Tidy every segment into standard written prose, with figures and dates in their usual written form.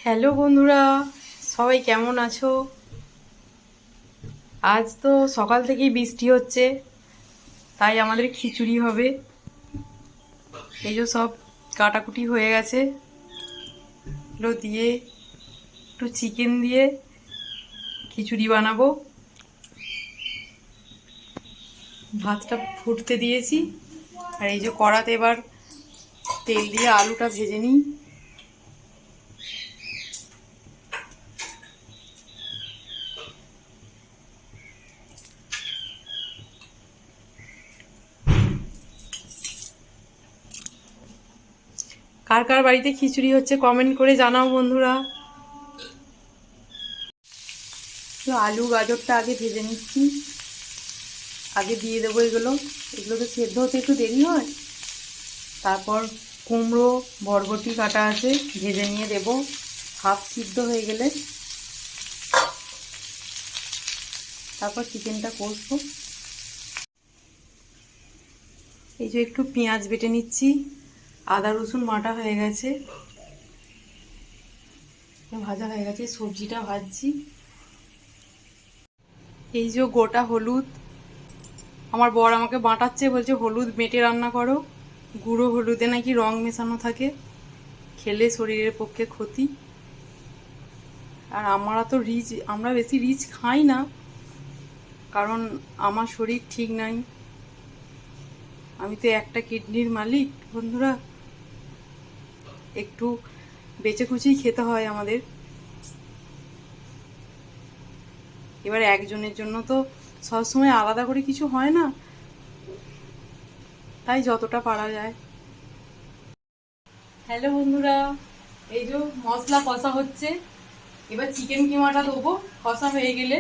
Hello বন্ধুরা, সবাই কেমন আছো? আজ তো সকাল থেকেই বৃষ্টি হচ্ছে, তাই আমাদের খিচুড়ি হবে। এই যে সব কাটাকুটি হয়ে গেছে, এগুলো দিয়ে একটু চিকেন দিয়ে খিচুড়ি বানাবো। ভাতটা ফুটতে দিয়েছি, আর এই যে কড়াতে এবার তেল দিয়ে আলুটা ভেজে নিই। কার কার বাড়িতে খিচুড়ি হচ্ছে কমেন্ট করে জানাও বন্ধুরা। তো আলু গাজরটা আগে ভেজে নিচ্ছি, আগে দিয়ে দেবো এগুলো। এগুলো তো সেদ্ধ হতে একটু দেরি হয়। তারপর কুমড়ো বরবটি কাটা আছে, ভেজে নিয়ে দেব। হাফ সিদ্ধ হয়ে গেলে তারপর চিকেনটা কষবো। এই যে একটু পেঁয়াজ বেটে নিচ্ছি, আদা রসুন বাটা হয়ে গেছে, ভাজা হয়ে গেছে, সবজিটা ভাজছি। এই যে গোটা হলুদ, আমার বর আমাকে বাটাচ্ছে, বলছে হলুদ বেটে রান্না করো, গুঁড়ো হলুদে নাকি রং মেশানো থাকে, খেলে শরীরের পক্ষে ক্ষতি। আর আমরা বেশি রিচ খাই না, কারণ আমার শরীর ঠিক নাই। আমি তো একটা কিডনির মালিক বন্ধুরা, একটু বেঁচে খুঁচিই খেতে হয় আমাদের। এবার একজনের জন্য তো সবসময় আলাদা করে কিছু হয় না, তাই যতটা পারা যায়। হ্যালো বন্ধুরা, এই যে মশলা কষা হচ্ছে, এবার চিকেন কিমাটা দেবো কষা হয়ে গেলে।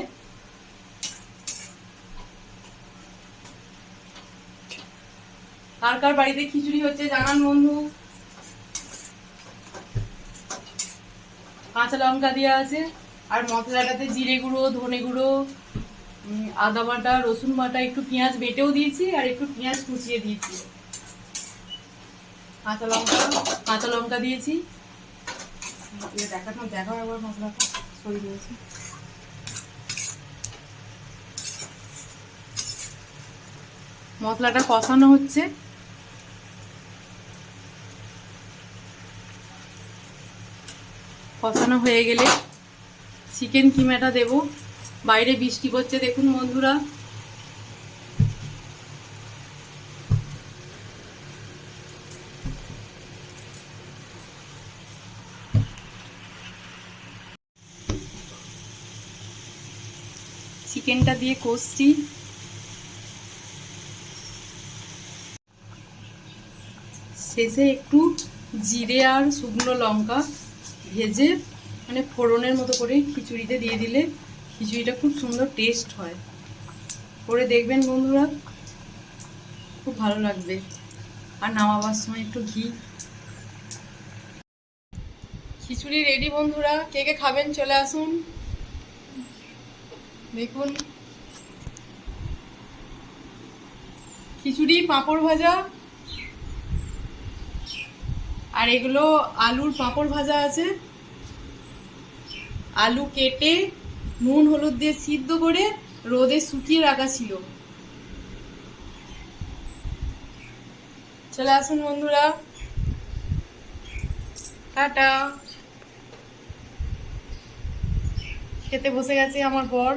কার কার বাড়িতে খিচুড়ি হচ্ছে জানান বন্ধু। কাঁচা লঙ্কা দেওয়া আছে, আর মশলাটাতে জিরে গুঁড়ো, ধনে গুঁড়ো, আদা বাটা, রসুন বাটা, একটু পেঁয়াজ বেটেও দিয়েছি, আর একটু পেঁয়াজ কুচিয়ে দিয়েছি। কাঁচা লঙ্কা দিয়েছি। দেখাও একবার মশলাটা সরিয়ে দিয়েছি। মশলাটা কষানো হচ্ছে। কষানো হয়ে গেলে চিকেন কিমাটা দেব। বাইরে বৃষ্টি পড়ছে দেখুন বন্ধুরা। চিকেনটা দিয়ে কষছি। শেষে একটু জিরে আর শুকনো লঙ্কা ভেজে মানে ফোড়নের মতো করে খিচুড়িতে দিয়ে দিলে খিচুড়িটা খুব সুন্দর টেস্ট হয়। করে দেখবেন বন্ধুরা, খুব ভালো লাগবে। আর নামাবার সময় একটু ঘি। খিচুড়ি রেডি বন্ধুরা, কে কে খাবেন চলে আসুন। দেখুন খিচুড়ি, পাঁপড় ভাজা, আর এগুলো আলুর পাঁপড় ভাজা আছে। আলু কেটে নুন হলুদ দিয়ে সিদ্ধ করে রোদে শুকিয়ে রাখা ছিল। চলে আসুন বন্ধুরা, টাটা। খেতে বসে গেছে আমার বর।